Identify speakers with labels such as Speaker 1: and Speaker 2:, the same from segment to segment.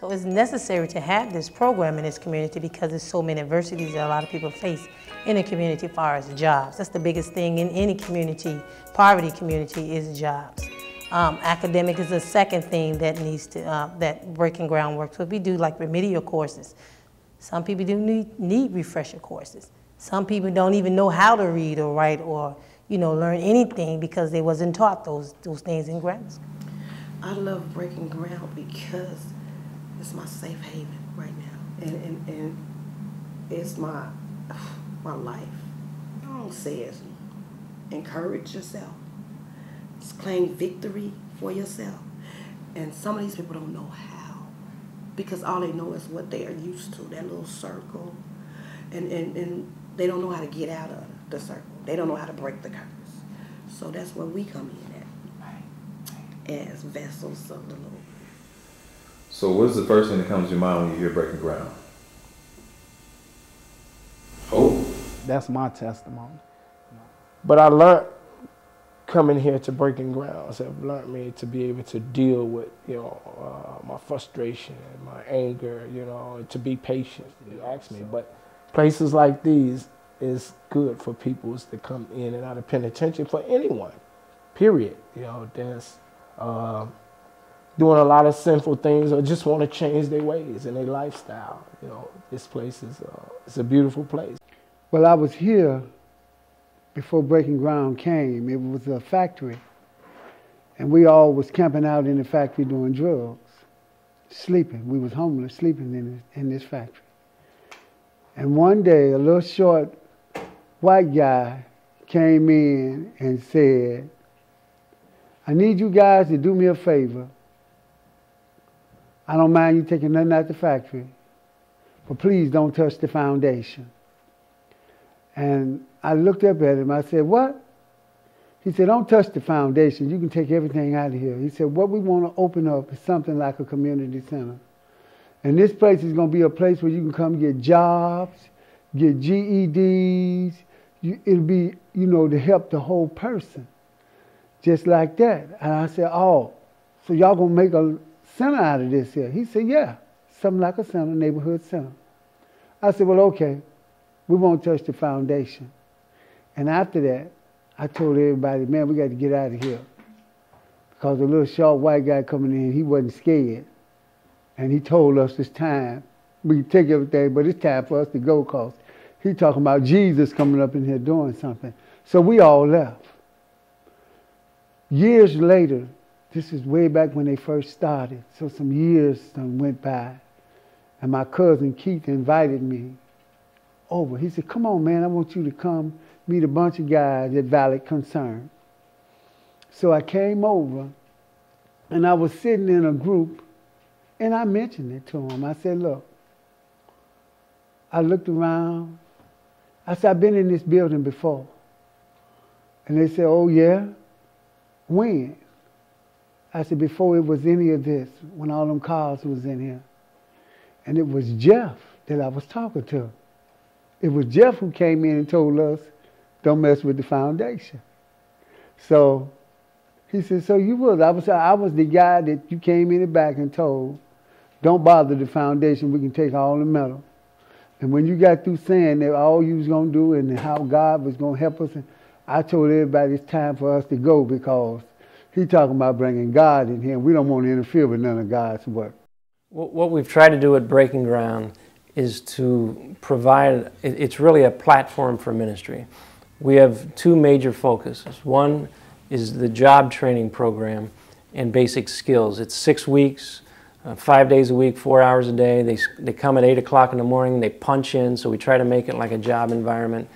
Speaker 1: So it's necessary to have this program in this community because there's so many adversities that a lot of people face in the community as far as jobs. That's the biggest thing in any community, poverty community, is jobs. Academic is the second thing that needs to, that Breaking Ground works with. We do like remedial courses. Some people do need refresher courses. Some people don't even know how to read or write or, you know, learn anything because they wasn't taught those things in grammar school.
Speaker 2: I love Breaking Ground because it's my safe haven right now, and it's my life. I don't say it. Encourage yourself. Claim victory for yourself. And some of these people don't know how, because all they know is what they are used to, that little circle, and they don't know how to get out of the circle. They don't know how to break the curse. So that's where we come in at, as vessels of the Lord.
Speaker 3: So what's the first thing that comes to your mind when you hear Breaking Ground? Hope.
Speaker 4: That's my testimony. But I learned coming here to Breaking Grounds have learned me to be able to deal with, you know, my frustration and my anger, you know, and to be patient. You ask me, but places like these is good for people to come in and out of penitentiary for anyone, period. You know, that's doing a lot of sinful things or just want to change their ways and their lifestyle. You know, this place is it's a beautiful place.
Speaker 5: Well, I was here before Breaking Ground came. It was a factory, and we all was camping out in the factory doing drugs, sleeping. We was homeless, sleeping in this factory. And one day, a little short white guy came in and said, "I need you guys to do me a favor. I don't mind you taking nothing out the factory, but please don't touch the foundation." And I looked up at him. I said, "What?" He said, "Don't touch the foundation. You can take everything out of here." He said, "What we want to open up is something like a community center. And this place is going to be a place where you can come get jobs, get GEDs. It'll be, you know, to help the whole person. Just like that." And I said, "Oh, so y'all going to make a center out of this here?" He said, "Yeah, something like a center, neighborhood center." I said, "Well, okay, we won't touch the foundation." And after that, I told everybody, "Man, we got to get out of here." Because the little short white guy coming in, he wasn't scared. And he told us it's time. We can take everything, but it's time for us to go, because he talking about Jesus coming up in here doing something. So we all left. Years later, this is way back when they first started, so some years went by, and my cousin Keith invited me over. He said, "Come on, man, I want you to come meet a bunch of guys at Valid Concern." So I came over, and I was sitting in a group, and I mentioned it to him. I said, "Look," I looked around. I said, "I've been in this building before." And they said, "Oh, yeah? When?" I said, "Before it was any of this, when all them cars was in here." And it was Jeff that I was talking to. It was Jeff who came in and told us, "Don't mess with the foundation." So he said, "So you was." I was the guy that you came in the back and told, "Don't bother the foundation. We can take all the metal." And when you got through saying that all you was going to do and how God was going to help us, I told everybody it's time for us to go, because he talking about bringing God in here. We don't want to interfere with none of God's work.
Speaker 6: What we've tried to do at Breaking Ground is to provide, it's really a platform for ministry. We have two major focuses. One is the job training program and basic skills. It's 6 weeks, 5 days a week, 4 hours a day. They come at 8 o'clock in the morning, they punch in, so we try to make it like a job environment.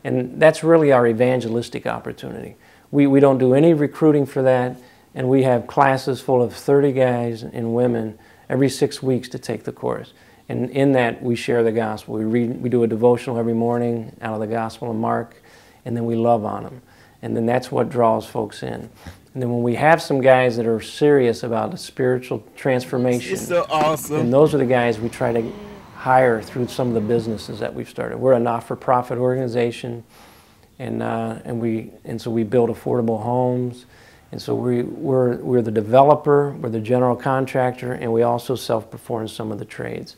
Speaker 6: And that's really our evangelistic opportunity. We don't do any recruiting for that, and we have classes full of 30 guys and women every 6 weeks to take the course. And in that, we share the gospel. We do a devotional every morning out of the Gospel of Mark, and then we love on them. And then that's what draws folks in. And then when we have some guys that are serious about the spiritual transformation,
Speaker 7: it's so awesome.
Speaker 6: And those are the guys we try to hire through some of the businesses that we've started. We're a not-for-profit organization, and so we build affordable homes, And so we're the developer, we're the general contractor, and we also self-perform some of the trades.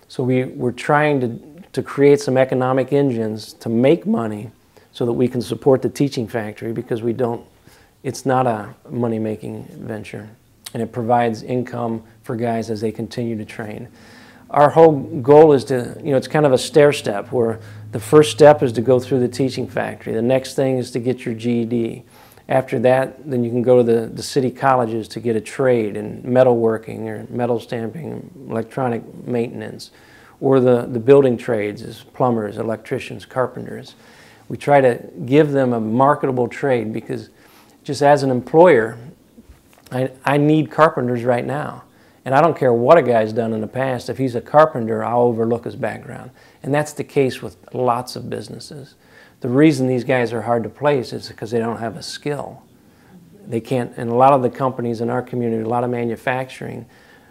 Speaker 6: So we're trying to create some economic engines to make money so that we can support the teaching factory, because it's not a money-making venture, and it provides income for guys as they continue to train. Our whole goal is to, it's kind of a stair step, where the first step is to go through the teaching factory. The next thing is to get your GED. After that, then you can go to the city colleges to get a trade in metalworking or metal stamping, electronic maintenance, or the building trades as plumbers, electricians, carpenters. We try to give them a marketable trade, because just as an employer, I need carpenters right now. And I don't care what a guy's done in the past. If he's a carpenter, I'll overlook his background. And that's the case with lots of businesses. The reason these guys are hard to place is because they don't have a skill. They can't, and a lot of the companies in our community, a lot of manufacturing,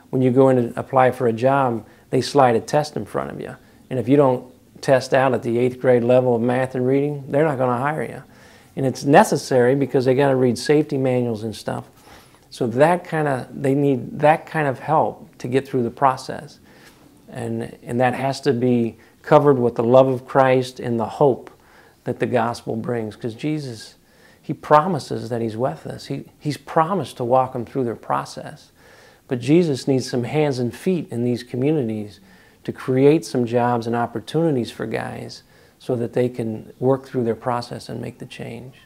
Speaker 6: when you go in to apply for a job, they slide a test in front of you. And if you don't test out at the 8th grade level of math and reading, they're not going to hire you. And it's necessary because they got to read safety manuals and stuff. So they need that kind of help to get through the process. And that has to be covered with the love of Christ and the hope that the gospel brings. Because Jesus, he promises that he's with us. He's promised to walk them through their process. But Jesus needs some hands and feet in these communities to create some jobs and opportunities for guys so that they can work through their process and make the change.